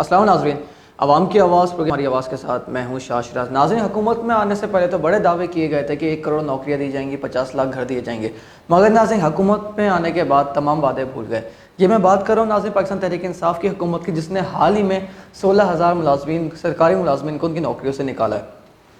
السلام ناظرین، عوام کی آواز پروگرام ہماری آواز کے ساتھ میں ہوں شاہ شراز۔ ناظرین، حکومت میں آنے سے پہلے تو بڑے دعوے کیے گئے تھے کہ 1 کروڑ نوکریاں دی جائیں گی، 50 لاکھ گھر دیے جائیں گے، مگر ناظرین حکومت میں آنے کے بعد تمام وعدے بھول گئے۔ یہ میں بات کر رہا ہوں ناظرین پاکستان تحریک انصاف کی حکومت کی، جس نے حال ہی میں 16,000 ملازمین، سرکاری ملازمین کو ان کی نوکریوں سے نکالا ہے۔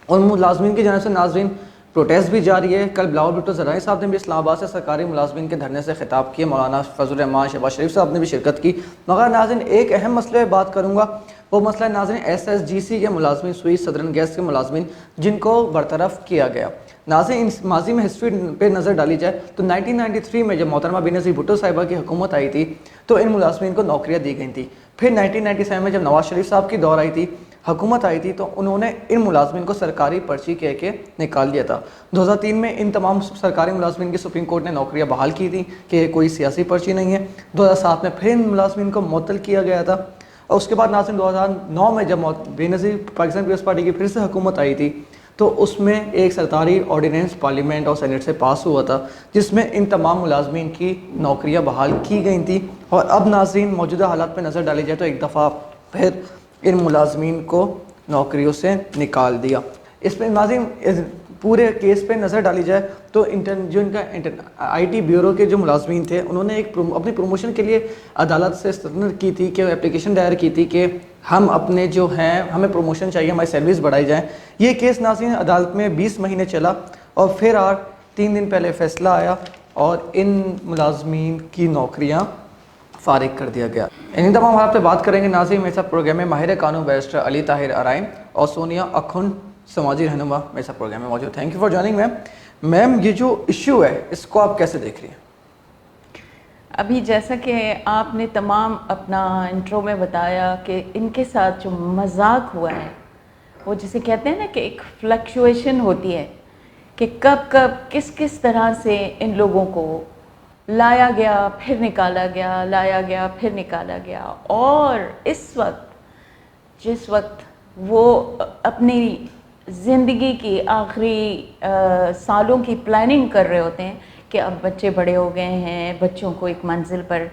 ان ملازمین کی جانب سے ناظرین پروٹیسٹ بھی جاری ہے۔ کل بلاول بھٹو زرعی صاحب نے بھی اسلام آباد سے سرکاری ملازمین کے دھرنے سے خطاب کیا، مولانا فضل الرحمان شہباز شریف صاحب نے بھی شرکت کی۔ مگر ناظرین ایک اہم مسئلے بات کروں گا، وہ مسئلہ ناظرین SSGC کے ملازمین، سوئس سدرن گیس کے ملازمین جن کو برطرف کیا گیا۔ ناظرین ماضی میں ہسٹری پہ نظر ڈالی جائے تو 1993 میں جب محترمہ بینظیر بھٹو صاحبہ کی حکومت آئی تھی تو ان ملازمین کو نوکریاں دی گئی تھیں۔ پھر 1997 میں جب نواز شریف صاحب کی دور آئی تھی، حکومت آئی تھی، تو انہوں نے ان ملازمین کو سرکاری پرچی کہہ کے نکال دیا تھا۔ 2003 میں ان تمام سرکاری ملازمین کی سپریم کورٹ نے نوکریاں بحال کی تھیں کہ یہ کوئی سیاسی پرچی نہیں ہے۔ 2007 میں پھر ان ملازمین کو معطل کیا گیا تھا، اور اس کے بعد ناظرین 2009 میں جب بینظیر پاکستان پیپلز پارٹی کی پھر سے حکومت آئی تھی تو اس میں ایک سرکاری آرڈیننس پارلیمنٹ اور سینٹ سے پاس ہوا تھا، جس میں ان تمام ملازمین کی نوکریاں بحال کی گئی تھیں۔ اور اب ناظرین موجودہ حالات پہ نظر ڈالی جائے تو ایک دفعہ پھر ان ملازمین کو نوکریوں سے نکال دیا۔ اس پہ ناظرین پورے کیس پہ نظر ڈالی جائے تو جو ان کا IT بیورو کے جو ملازمین تھے، انہوں نے اپنی پروموشن کے لیے عدالت سے استدعا کی تھی کہ اپلیکیشن دائر کی تھی کہ ہم اپنے جو ہیں ہمیں پروموشن چاہیے، ہماری سیلریز بڑھائی جائیں۔ یہ کیس ناظرین عدالت میں 20 مہینے چلا اور پھر 3 دن پہلے فیصلہ آیا اور ان ملازمین کی نوکریاں فارغ کر دیا گیا۔ ان تمام حالات پہ بات کریں گے ناظرین۔ میرے ساتھ پروگرام میں ماہر قانون بیرسٹر علی طاہر ارائن اور سونیا اکھن سماجی رہنما میرے ساتھ پروگرام میں موجود۔ تھینک یو فار جوائننگ میم۔ میم یہ جو ایشو ہے اس کو آپ کیسے دیکھ رہی ہیں؟ ابھی جیسا کہ آپ نے تمام اپنا انٹرو میں بتایا کہ ان کے ساتھ جو مذاق ہوا ہے، وہ جسے کہتے ہیں نا کہ ایک فلکچویشن ہوتی ہے کہ کب کس طرح سے ان لوگوں کو لایا گیا پھر نکالا گیا، لایا گیا پھر نکالا گیا، اور جس وقت وہ اپنی زندگی کی آخری سالوں کی پلاننگ کر رہے ہوتے ہیں کہ اب بچے بڑے ہو گئے ہیں، بچوں کو ایک منزل پر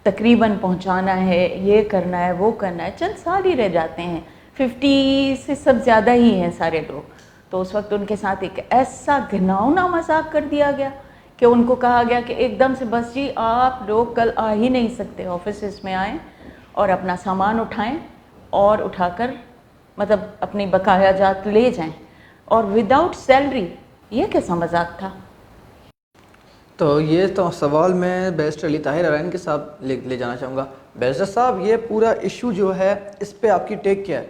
تقریباً پہنچانا ہے، یہ کرنا ہے وہ کرنا ہے، چند سال ہی رہ جاتے ہیں، 50 سے سب زیادہ ہی ہیں سارے لوگ، تو اس وقت ان کے ساتھ ایک ایسا گھناؤنا مذاق کر دیا گیا کہ ان کو کہا گیا کہ ایک دم سے بس جی آپ لوگ کل آ ہی نہیں سکتے، آفیسز میں آئیں اور اپنا سامان اٹھائیں اور اٹھا کر مطلب اپنی بقایا جات لے جائیں، اور وداؤٹ سیلری۔ یہ کیسا مذاق تھا؟ تو یہ تو سوال میں بیرسٹر علی طاہر ارائن کے ساتھ لے جانا چاہوں گا۔ بیرسٹر صاحب، یہ پورا ایشو جو ہے اس پہ آپ کی ٹیک کیا ہے؟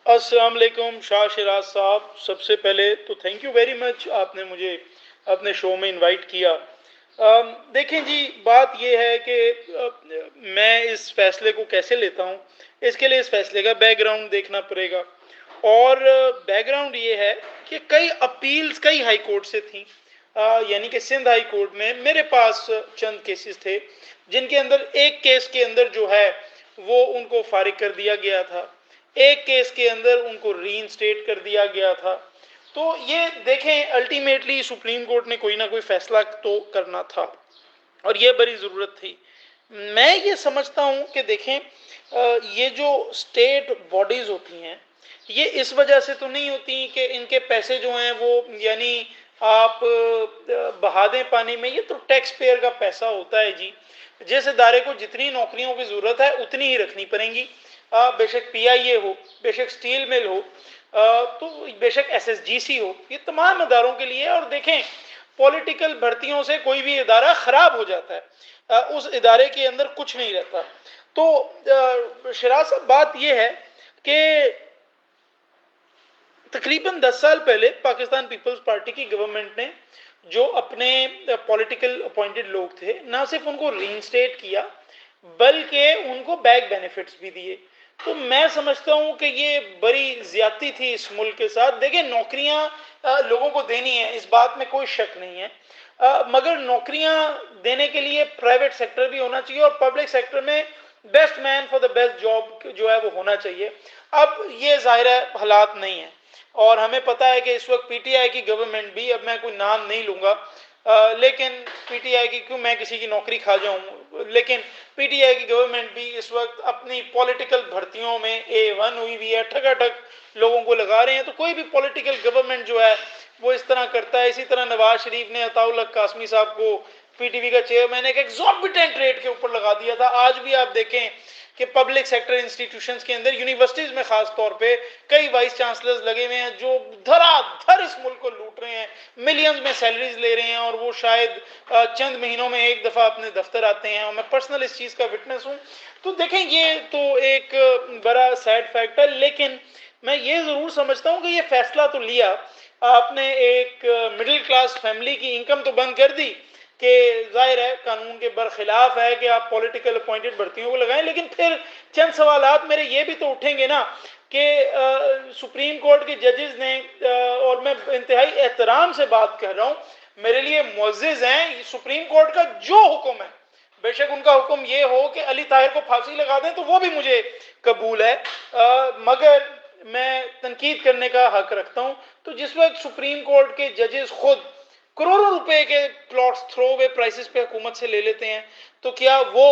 السلام علیکم شاہ شراز صاحب، سب سے پہلے تو تھینک یو ویری مچ، آپ نے مجھے اپنے شو میں انوائٹ کیا۔ دیکھیں جی، بات یہ ہے کہ میں اس فیصلے کو کیسے لیتا ہوں، اس کے لیے اس فیصلے کا بیک گراؤنڈ دیکھنا پڑے گا، اور بیک گراؤنڈ یہ ہے کہ کئی اپیلز کئی ہائی کورٹ سے تھیں، یعنی کہ سندھ ہائی کورٹ میں میرے پاس چند کیسز تھے جن کے اندر ایک کیس کے اندر جو ہے وہ ان کو فارغ کر دیا گیا تھا، ایک کیس کے اندر ان کو ری انسٹیٹ کر دیا گیا تھا۔ تو یہ دیکھیں الٹیمیٹلی سپریم کورٹ نے کوئی نہ کوئی فیصلہ تو کرنا تھا، اور یہ بڑی ضرورت تھی۔ میں یہ سمجھتا ہوں کہ دیکھیں یہ جو اسٹیٹ باڈیز ہوتی ہیں یہ اس وجہ سے تو نہیں ہوتی کہ ان کے پیسے جو ہیں وہ یعنی آپ بہا دیں پانی میں، یہ تو ٹیکس پیئر کا پیسہ ہوتا ہے جی۔ جس ادارے کو جتنی نوکریوں کی ضرورت ہے اتنی ہی رکھنی پڑیں گی، بے شک PIA ہو، بے شک اسٹیل مل ہو، تو بے شک SSGC ہو، یہ تمام اداروں کے لیے۔ اور دیکھیں پولیٹیکل بھرتیوں سے کوئی بھی ادارہ خراب ہو جاتا ہے، اس ادارے کے اندر کچھ نہیں رہتا۔ تو شراز صاحب بات یہ ہے کہ تقریباً 10 سال پہلے پاکستان پیپلز پارٹی کی گورنمنٹ نے جو اپنے پولیٹیکل اپوائنٹڈ لوگ تھے، نہ صرف ان کو ری انسٹیٹ کیا بلکہ ان کو بیک بینیفٹس بھی دیے۔ تو میں سمجھتا ہوں کہ یہ بڑی زیادتی تھی اس ملک کے ساتھ۔ دیکھیں نوکریاں لوگوں کو دینی ہیں، اس بات میں کوئی شک نہیں ہے، مگر نوکریاں دینے کے لیے پرائیویٹ سیکٹر بھی ہونا چاہیے، اور پبلک سیکٹر میں best man for the best job جو ہے وہ ہونا چاہیے۔ اب یہ ظاہر ہے حالات نہیں ہیں، اور ہمیں پتہ ہے کہ اس وقت PTI کی گورنمنٹ بھی، اب میں کوئی نام نہیں لوں گا، لیکن PTI کی کیوں میں کسی کی نوکری کھا جاؤں، لیکن پی ٹی آئی کی گورنمنٹ بھی اس وقت اپنی پولیٹیکل بھرتیوں میں A1 ہوئی بھی ہے, ٹھگا ٹھگ لوگوں کو لگا رہے ہیں. تو کوئی بھی پولیٹیکل گورنمنٹ جو ہے وہ اس طرح کرتا ہے. اسی طرح نواز شریف نے عطاء اللہ قاسمی صاحب کو پی ٹی وی کا چیئرمین ایک ایگزوربیٹنٹ ریٹ کے اوپر لگا دیا تھا. آج بھی آپ دیکھیں کہ پبلک سیکٹر انسٹیٹیوشنز کے اندر, یونیورسٹیز میں خاص طور پہ کئی وائس چانسلرز لگے ہوئے ہیں جو دھڑا دھڑ اس ملک کو لوٹ رہے ہیں, ملینز میں سیلریز لے رہے ہیں, اور وہ شاید چند مہینوں میں ایک دفعہ اپنے دفتر آتے ہیں, اور میں پرسنل اس چیز کا وٹنس ہوں. تو دیکھیں یہ تو ایک بڑا سیڈ فیکٹ ہے, لیکن میں یہ ضرور سمجھتا ہوں کہ یہ فیصلہ تو لیا آپ نے, ایک مڈل کلاس فیملی کی انکم تو بند کر دی کہ ظاہر ہے قانون کے برخلاف ہے کہ آپ پولیٹیکل اپوائنٹڈ بھرتیوں کو لگائیں, لیکن پھر چند سوالات میرے یہ بھی تو اٹھیں گے نا کہ سپریم کورٹ کے ججز نے, اور میں انتہائی احترام سے بات کر رہا ہوں, میرے لیے معزز ہیں, سپریم کورٹ کا جو حکم ہے, بے شک ان کا حکم یہ ہو کہ علی طاہر کو پھانسی لگا دیں تو وہ بھی مجھے قبول ہے, مگر میں تنقید کرنے کا حق رکھتا ہوں. تو جس وقت سپریم کورٹ کے ججز خود کروڑوں روپے کے پلاٹس تھرو اوے پرائسز پہ حکومت سے لے لیتے ہیں, تو کیا وہ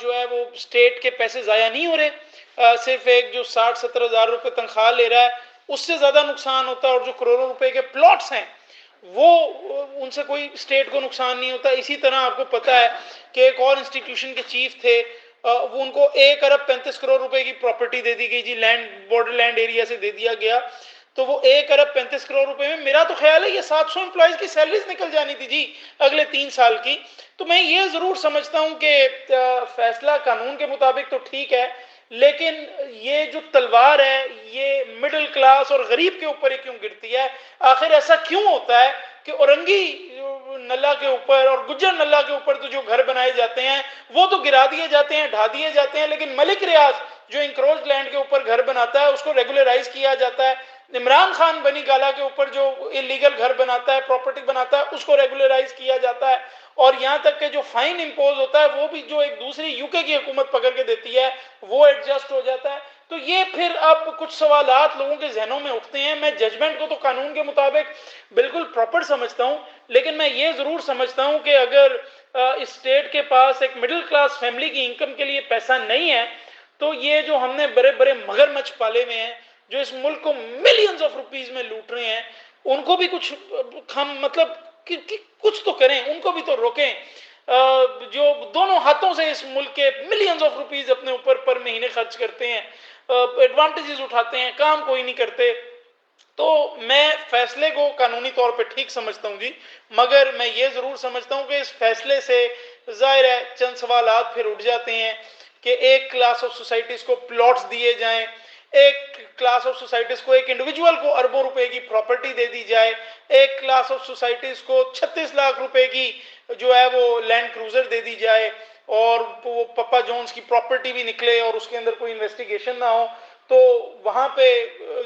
جو ہے وہ اسٹیٹ کے پیسے ضائع نہیں ہو رہے؟ صرف ایک جو 60-70 ہزار روپے تنخواہ لے رہا ہے اس سے زیادہ نقصان ہوتا ہے, اور جو کروڑوں روپے کے پلاٹس ہیں وہ ان سے کوئی اسٹیٹ کو نقصان نہیں ہوتا. اسی طرح آپ کو پتہ ہے کہ ایک اور انسٹیٹیوشن کے چیف تھے, وہ ان کو 1 ارب 35 کروڑ روپے کی پراپرٹی دے دی گئی جی, لینڈ بارڈر لینڈ ایریا سے دے دیا گیا, تو وہ 1 ارب 35 کروڑ روپے میں میرا تو خیال ہے یہ 700 امپلائیز کی سیلریز نکل جانی تھی جی اگلے 3 سال کی. تو میں یہ ضرور سمجھتا ہوں کہ فیصلہ قانون کے مطابق تو ٹھیک ہے, لیکن یہ جو تلوار ہے یہ مڈل کلاس اور غریب کے اوپر ہی کیوں گرتی ہے؟ آخر ایسا کیوں ہوتا ہے کہ اورنگی نلہ کے اوپر اور گجر نلہ کے اوپر تو جو گھر بنائے جاتے ہیں وہ تو گرا دیے جاتے ہیں, ڈھا دیے جاتے ہیں, لیکن ملک ریاض جو انکروچ لینڈ کے اوپر گھر بناتا ہے اس کو ریگولرائز کیا جاتا ہے. عمران خان بنی گالا کے اوپر جو انلیگل گھر بناتا ہے, پراپرٹی بناتا ہے, اس کو ریگولرائز کیا جاتا ہے, اور یہاں تک کہ جو فائن امپوز ہوتا ہے وہ بھی جو ایک دوسری UK کی حکومت پکڑ کے دیتی ہے وہ ایڈجسٹ ہو جاتا ہے. تو یہ پھر اب کچھ سوالات لوگوں کے ذہنوں میں اٹھتے ہیں. میں ججمنٹ کو تو قانون کے مطابق بالکل پراپر سمجھتا ہوں, لیکن میں یہ ضرور سمجھتا ہوں کہ اگر اسٹیٹ کے پاس ایک مڈل کلاس فیملی کی انکم کے لیے پیسہ نہیں ہے تو یہ جو ہم نے بڑے بڑے مگرمچھ پالے ہوئے ہیں جو اس ملک کو ملینز آف روپیز میں لوٹ رہے ہیں, ان کو بھی کچھ ہم مطلب کچھ تو کریں, ان کو بھی تو روکیں, جو دونوں ہاتھوں سے اس ملک کے ملینز آف روپیز اپنے اوپر پر مہینے خرچ کرتے ہیں, ایڈوانٹیجز اٹھاتے ہیں, کام کوئی نہیں کرتے. تو میں فیصلے کو قانونی طور پہ ٹھیک سمجھتا ہوں جی, مگر میں یہ ضرور سمجھتا ہوں کہ اس فیصلے سے ظاہر ہے چند سوالات پھر اٹھ جاتے ہیں کہ ایک کلاس آف سوسائٹیز کو پلاٹس دیے جائیں, ایک کلاس آف سوسائٹیز کو, ایک انڈیویجول کو اربوں روپے کی پراپرٹی دے دی جائے, ایک کلاس آف سوسائٹیز کو 36 لاکھ روپے کی جو ہے وہ لینڈ کروزر دے دی جائے, اور وہ پپا جونز کی پراپرٹی بھی نکلے اور اس کے اندر کوئی انویسٹیگیشن نہ ہو. تو وہاں پہ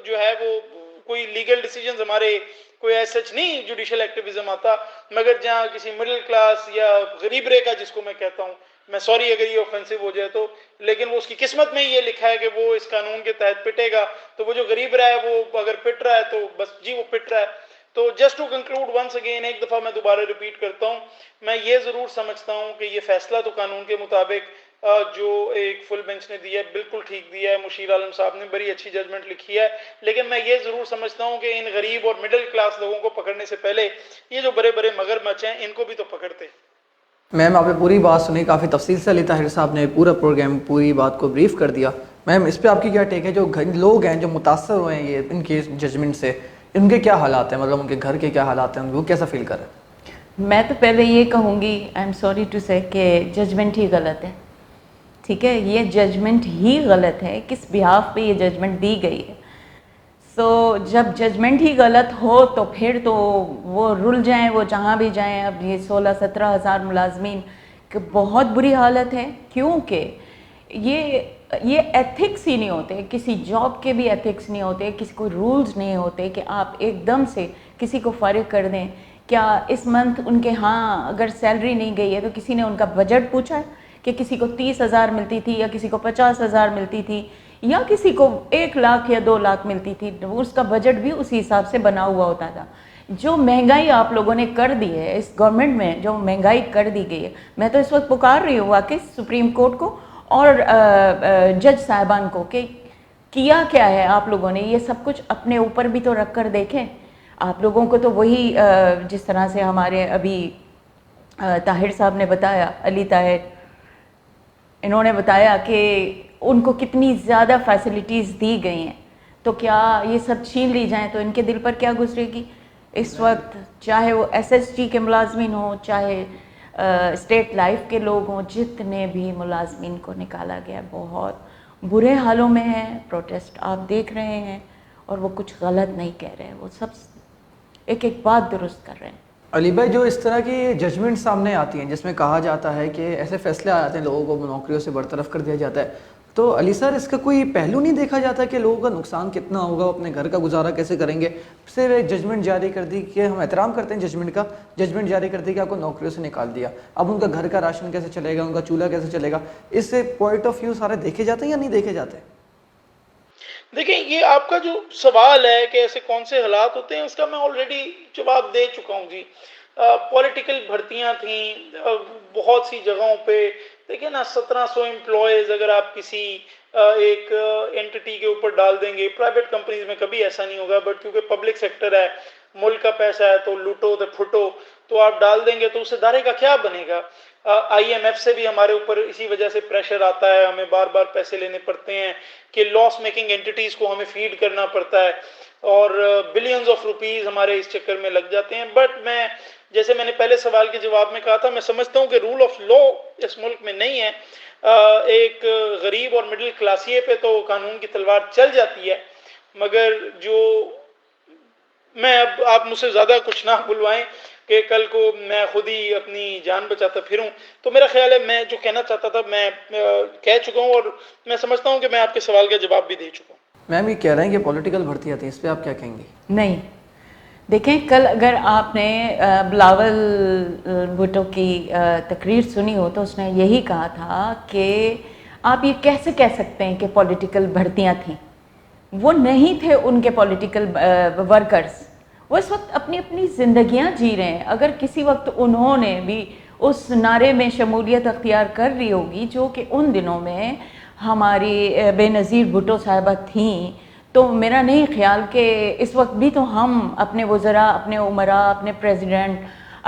جو ہے وہ کوئی لیگل ڈیسیجنز ہمارے کوئی ایسا نہیں جوڈیشل ایکٹیویزم آتا, مگر جہاں کسی مڈل کلاس یا غریب ریکھا جس کو میں کہتا ہوں, میں سوری اگر یہ اوفینسو ہو جائے تو, لیکن وہ اس کی قسمت میں یہ لکھا ہے کہ وہ اس قانون کے تحت پٹے گا, تو وہ جو غریب رہا ہے وہ اگر پٹ رہا ہے تو بس جی وہ پٹ رہا ہے. تو just to conclude once again, ایک دفعہ میں دوبارہ ریپیٹ کرتا ہوں, میں یہ ضرور سمجھتا ہوں کہ یہ فیصلہ تو قانون کے مطابق جو ایک فل بینچ نے دیا ہے بالکل ٹھیک دیا ہے, مشیر عالم صاحب نے بڑی اچھی ججمنٹ لکھی ہے, لیکن میں یہ ضرور سمجھتا ہوں کہ ان غریب اور مڈل کلاس لوگوں کو پکڑنے سے پہلے یہ جو بڑے بڑے مگرمچھ ہیں ان کو بھی تو پکڑتے. میم آپ نے پوری بات سنی, کافی تفصیل سے علی طاہر صاحب نے پورا پروگرام پوری بات کو بریف کر دیا. میم اس پہ آپ کی کیا ٹیک ہے, جو لوگ ہیں جو متاثر ہوئے ہیں یہ ان کے ججمنٹ سے, ان کے کیا حالات ہیں, مطلب ان کے گھر کے کیا حالات ہیں, وہ کیسا فیل کر رہے ہیں؟ میں تو پہلے یہ کہوں گی, آئی ایم سوری ٹو سے, کہ ججمنٹ ہی غلط ہے. ٹھیک ہے, یہ ججمنٹ ہی غلط ہے, کس بہاف پہ یہ ججمنٹ دی گئی ہے. سو جب ججمنٹ ہی غلط ہو تو پھر تو وہ رل جائیں, وہ جہاں بھی جائیں. اب یہ 16-17 ہزار ملازمین کہ بہت بری حالت ہے, کیونکہ یہ ایتھکس ہی نہیں ہوتے, کسی جاب کے بھی ایتھکس نہیں ہوتے, کسی کو رولز نہیں ہوتے کہ آپ ایک دم سے کسی کو فارغ کر دیں. کیا اس منتھ ان کے ہاں اگر سیلری نہیں گئی ہے تو کسی نے ان کا بجٹ پوچھا ہے کہ کسی کو 30,000 ملتی تھی یا کسی کو 50,000 ملتی تھی یا کسی کو 1 لاکھ یا 2 لاکھ ملتی تھی؟ اس کا بجٹ بھی اسی حساب سے بنا ہوا ہوتا تھا. جو مہنگائی آپ لوگوں نے کر دی ہے اس گورنمنٹ میں، جو مہنگائی کر دی گئی ہے، میں تو اس وقت پکار رہی ہوں واقعی سپریم کورٹ کو اور جج صاحبان کو کہ کیا کیا ہے آپ لوگوں نے، یہ سب کچھ اپنے اوپر بھی تو رکھ کر دیکھیں. آپ لوگوں کو تو وہی جس طرح سے ہمارے ابھی طاہر صاحب نے بتایا، علی طاہر، انہوں نے بتایا کہ ان کو کتنی زیادہ فیسلٹیز دی گئی ہیں، تو کیا یہ سب چھین لی جائیں تو ان کے دل پر کیا گزرے گی. اس وقت چاہے وہ ایس ایس ٹی کے ملازمین ہوں، چاہے اسٹیٹ لائف کے لوگ ہوں، جتنے بھی ملازمین کو نکالا گیا بہت برے حالوں میں ہیں. پروٹیسٹ آپ دیکھ رہے ہیں اور وہ کچھ غلط نہیں کہہ رہے ہیں، وہ سب ایک ایک بات درست کر رہے ہیں. علی بھائی، جو اس طرح کی ججمنٹ سامنے آتی ہیں جس میں کہا جاتا ہے کہ ایسے فیصلے آ جاتے ہیں لوگوں کو نوکریوں سے برطرف کر دیا جاتا ہے، تو علی سر اس کا کوئی پہلو نہیں دیکھا جاتا کہ لوگوں کا نقصان کتنا ہوگا، وہ اپنے گھر کا گزارا کیسے کریں گے؟ صرف ایک ججمنٹ جاری کر دی کہ ہم احترام کرتے ہیں ججمنٹ کا، ججمنٹ جاری کر دی کہ آپ کو نوکریوں سے نکال دیا، اب ان کا گھر کا راشن کیسے چلے گا، ان کا چولہا کیسے چلے گا، اس سے پوائنٹ آف ویو سارے دیکھے جاتے ہیں یا نہیں دیکھے جاتے؟ دیکھیں، یہ آپ کا جو سوال ہے کہ ایسے کون سے حالات ہوتے ہیں، اس کا میں آلریڈی جواب دے چکا ہوں جی. پولیٹیکل بھرتیاں تھیں بہت سی جگہوں پہ. دیکھیں نا، 1700 امپلائیز اگر آپ کسی ایک اینٹی کے اوپر ڈال دیں گے، پرائیویٹ کمپنیز میں کبھی ایسا نہیں ہوگا، بٹ کیونکہ پبلک سیکٹر ہے، ملک کا پیسہ ہے، تو لوٹو تو پھٹو، تو آپ ڈال دیں گے تو اس ادارے کا کیا بنے گا. آئی ایم ایف سے بھی ہمارے اوپر اسی وجہ سے پریشر آتا ہے، ہمیں بار بار پیسے لینے پڑتے ہیں کہ لاس میکنگ اینٹیز کو ہمیں فیڈ کرنا پڑتا ہے، اور بلینز آف روپیز ہمارے اس چکر میں لگ جاتے ہیں. بٹ میں جیسے میں نے پہلے سوال کے جواب میں کہا تھا، میں سمجھتا ہوں کہ رول آف لا اس ملک میں نہیں ہے. ایک غریب اور مڈل کلاسیے پہ تو قانون کی تلوار چل جاتی ہے، مگر جو میں اب آپ مجھ سے زیادہ کچھ نہ بلوائیں کہ کل کو میں خود ہی اپنی جان بچاتا پھروں. تو میرا خیال ہے میں جو کہنا چاہتا تھا میں کہہ چکا ہوں، اور میں سمجھتا ہوں کہ میں آپ کے سوال کا جواب بھی دے چکا ہوں. میم یہ کہہ رہے ہیں کہ پولیٹیکل بھرتی آتی ہے، اس پہ آپ کیا کہیں گی؟ نہیں، دیکھیں کل اگر آپ نے بلاول بھٹو کی تقریر سنی ہو تو اس نے یہی کہا تھا کہ آپ یہ کیسے کہہ سکتے ہیں کہ پولیٹیکل بھرتیاں تھیں. وہ نہیں تھے ان کے پولیٹیکل ورکرز، وہ اس وقت اپنی اپنی زندگیاں جی رہے ہیں. اگر کسی وقت انہوں نے بھی اس نعرے میں شمولیت اختیار کر لی ہوگی جو کہ ان دنوں میں ہماری بے نظیر بھٹو صاحبہ تھیں، تو میرا نہیں خیال کہ اس وقت بھی تو ہم اپنے وزراء، اپنے عمراء، اپنے پریزیڈنٹ،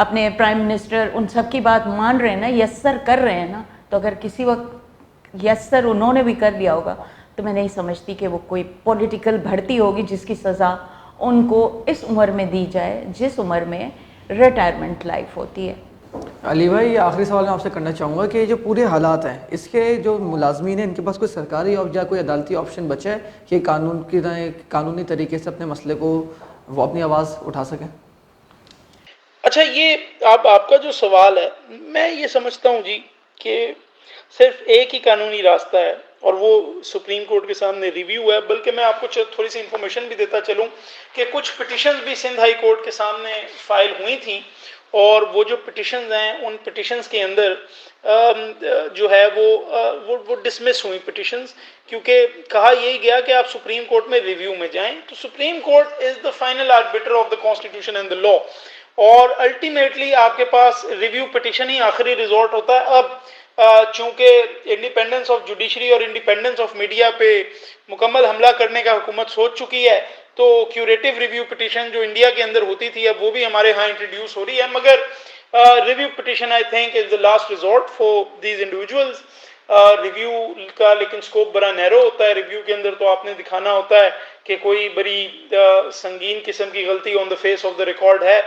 اپنے پرائم منسٹر، ان سب کی بات مان رہے ہیں نا، یسر کر رہے ہیں نا. تو اگر کسی وقت یسر انہوں نے بھی کر لیا ہوگا تو میں نہیں سمجھتی کہ وہ کوئی پولیٹیکل بھرتی ہوگی جس کی سزا ان کو اس عمر میں دی جائے جس عمر میں ریٹائرمنٹ لائف ہوتی ہے. علی بھائی، یہ آخری سوال میں آپ سے کرنا چاہوں گا کہ یہ جو پورے حالات ہیں، اس کے جو ملازمین ہیں ان کے پاس کوئی سرکاری یا کوئی عدالتی آپشن بچا ہے کہ قانونی طریقے سے اپنے مسئلے کو وہ اپنی آواز اٹھا سکیں؟ اچھا، یہ آپ کا جو سوال ہے، میں یہ سمجھتا ہوں جی کہ صرف ایک ہی قانونی راستہ ہے، اور وہ سپریم کورٹ کے سامنے ریویو ہے. بلکہ میں آپ کو تھوڑی سی انفارمیشن بھی دیتا چلوں کہ کچھ پٹیشنز بھی سندھ ہائی کورٹ کے سامنے فائل ہوئی تھیں، اور وہ جو پٹیشنز ہیں ان پٹیشنز کے اندر جو ہے وہ ڈسمس ہوئی پٹیشنز، کیونکہ کہا یہی گیا کہ آپ سپریم کورٹ میں ریویو میں جائیں. تو supreme court is the final arbiter of the constitution and the law, اور الٹیمیٹلی آپ کے پاس ریویو پٹیشن ہی آخری ریزورٹ ہوتا ہے. اب چونکہ انڈیپینڈنس آف جوڈیشری اور انڈیپینڈنس آف میڈیا پہ مکمل حملہ کرنے کا حکومت سوچ چکی ہے، تو کیوریٹو ریویو پٹیشن جو انڈیا کے اندر ہوتی تھی اب وہ بھی ہمارے ہاں انٹروڈیوس ہو رہی ہے. مگر review petition I think is the last resort for these individuals. Review کا لیکن سکوپ بڑا نیرو ہوتا ہے. ریویو کے اندر تو آپ نے دکھانا ہوتا ہے کہ کوئی بڑی سنگین قسم کی غلطی on the face of the record ہے،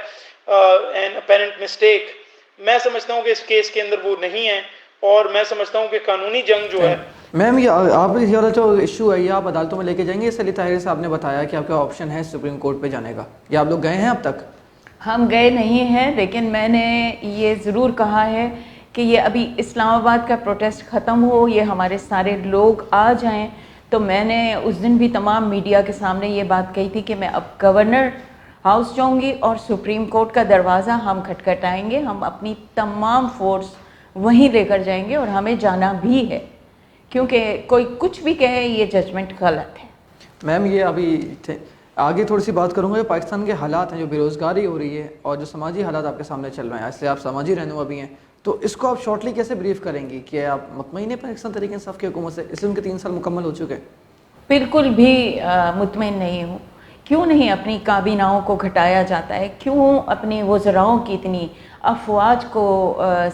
این اپیرنٹ مسٹیک. میں سمجھتا ہوں کہ اس کیس کے اندر وہ نہیں ہے، اور میں سمجھتا ہوں کہ قانونی جنگ جو ہے. میم یہ آپ جو ایشو ہے یہ آپ عدالتوں میں لے کے جائیں گے؟ اس علی طاہر صاحب نے بتایا کہ آپ کا آپشن ہے سپریم کورٹ پہ جانے کا، یا آپ لوگ گئے ہیں اب تک؟ ہم گئے نہیں ہیں، لیکن میں نے یہ ضرور کہا ہے کہ یہ ابھی اسلام آباد کا پروٹیسٹ ختم ہو، یہ ہمارے سارے لوگ آ جائیں. تو میں نے اس دن بھی تمام میڈیا کے سامنے یہ بات کہی تھی کہ میں اب گورنر ہاؤس جاؤں گی اور سپریم کورٹ کا دروازہ ہم کھٹکھٹائیں گے. ہم اپنی تمام فورس وہیں لے کر جائیں گے، اور ہمیں جانا بھی ہے، کیونکہ کوئی کچھ بھی کہے یہ ججمنٹ غلط ہے. میم یہ ابھی آگے تھوڑی سی بات کروں گا جو پاکستان کے حالات ہیں، جو بے روزگاری ہو رہی ہے اور جو سماجی حالات آپ کے سامنے چل رہے ہیں، اس لیے آپ سماجی رہنما بھی ہیں، تو اس کو آپ شارٹلی کیسے بریف کریں گی کہ آپ مطمئن ہیں پاکستان تحریک انصاف کی حکومت سے، اس لیے ان کے 3 سال مکمل ہو چکے ہیں؟ بالکل بھی مطمئن نہیں ہوں. کیوں نہیں اپنی کابیناؤں کو گھٹایا جاتا ہے؟ کیوں اپنے وزراؤں کی اتنی افواج کو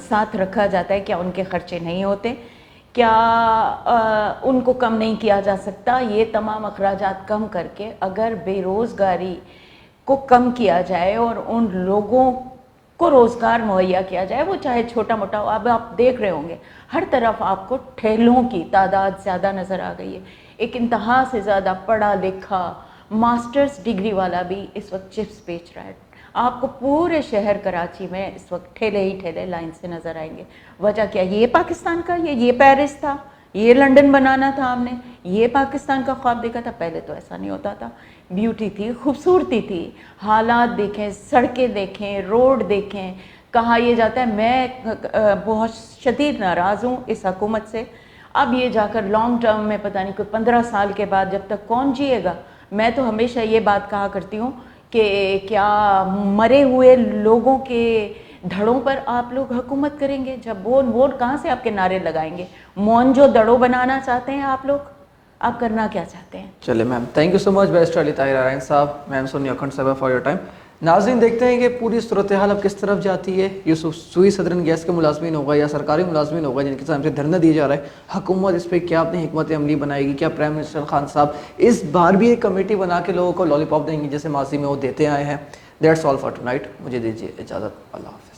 ساتھ رکھا جاتا ہے؟ کیا ان کے خرچے نہیں ہوتے؟ کیا ان کو کم نہیں کیا جا سکتا؟ یہ تمام اخراجات کم کر کے اگر بے روزگاری کو کم کیا جائے اور ان لوگوں کو روزگار مہیا کیا جائے، وہ چاہے چھوٹا موٹا ہو. اب آپ دیکھ رہے ہوں گے ہر طرف آپ کو ٹھیلوں کی تعداد زیادہ نظر آ گئی ہے. ایک انتہا سے زیادہ پڑھا لکھا ماسٹرز ڈگری والا بھی اس وقت چپس بیچ رہا ہے. آپ کو پورے شہر کراچی میں اس وقت ٹھیلے ہی ٹھیلے لائن سے نظر آئیں گے. وجہ کیا؟ یہ پاکستان کا، یہ پیرس تھا، یہ لنڈن بنانا تھا ہم نے، یہ پاکستان کا خواب دیکھا تھا. پہلے تو ایسا نہیں ہوتا تھا. بیوٹی تھی، خوبصورتی تھی. حالات دیکھیں، سڑکیں دیکھیں، روڈ دیکھیں. کہا یہ جاتا ہے، میں بہت شدید ناراض ہوں اس حکومت سے. اب یہ جا کر لانگ ٹرم میں پتہ نہیں کوئی 15 سال کے بعد جب تک کون جیے گا. میں تو ہمیشہ یہ بات کہا کرتی ہوں کہ کیا مرے ہوئے لوگوں کے دھڑوں پر آپ لوگ حکومت کریں گے؟ جب وہ کہاں سے آپ کے نعرے لگائیں گے؟ مون جو دڑوں بنانا چاہتے ہیں آپ لوگ، آپ کرنا کیا چاہتے ہیں؟ چلے ma'am, thank you so much barrister Ali Tahir Arain sahab, ma'am Sonia Akhand صاحبہ فار یور ٹائم. ناظرین دیکھتے ہیں کہ پوری صورتحال اب کس طرف جاتی ہے. یوسف سوئی صدرن گیس کے ملازمین ہوگا یا سرکاری ملازمین ہوگا جن کے سامنے دھرنا دیا جا رہا ہے، حکومت اس پہ کیا اپنی حکمت عملی بنائے گی؟ کیا پرائم منسٹر خان صاحب اس بار بھی ایک کمیٹی بنا کے لوگوں کو لالی پاپ دیں گی جیسے ماضی میں وہ دیتے آئے ہیں؟ That's all for two night. مجھے دیجیے اجازت. اللہ حافظ.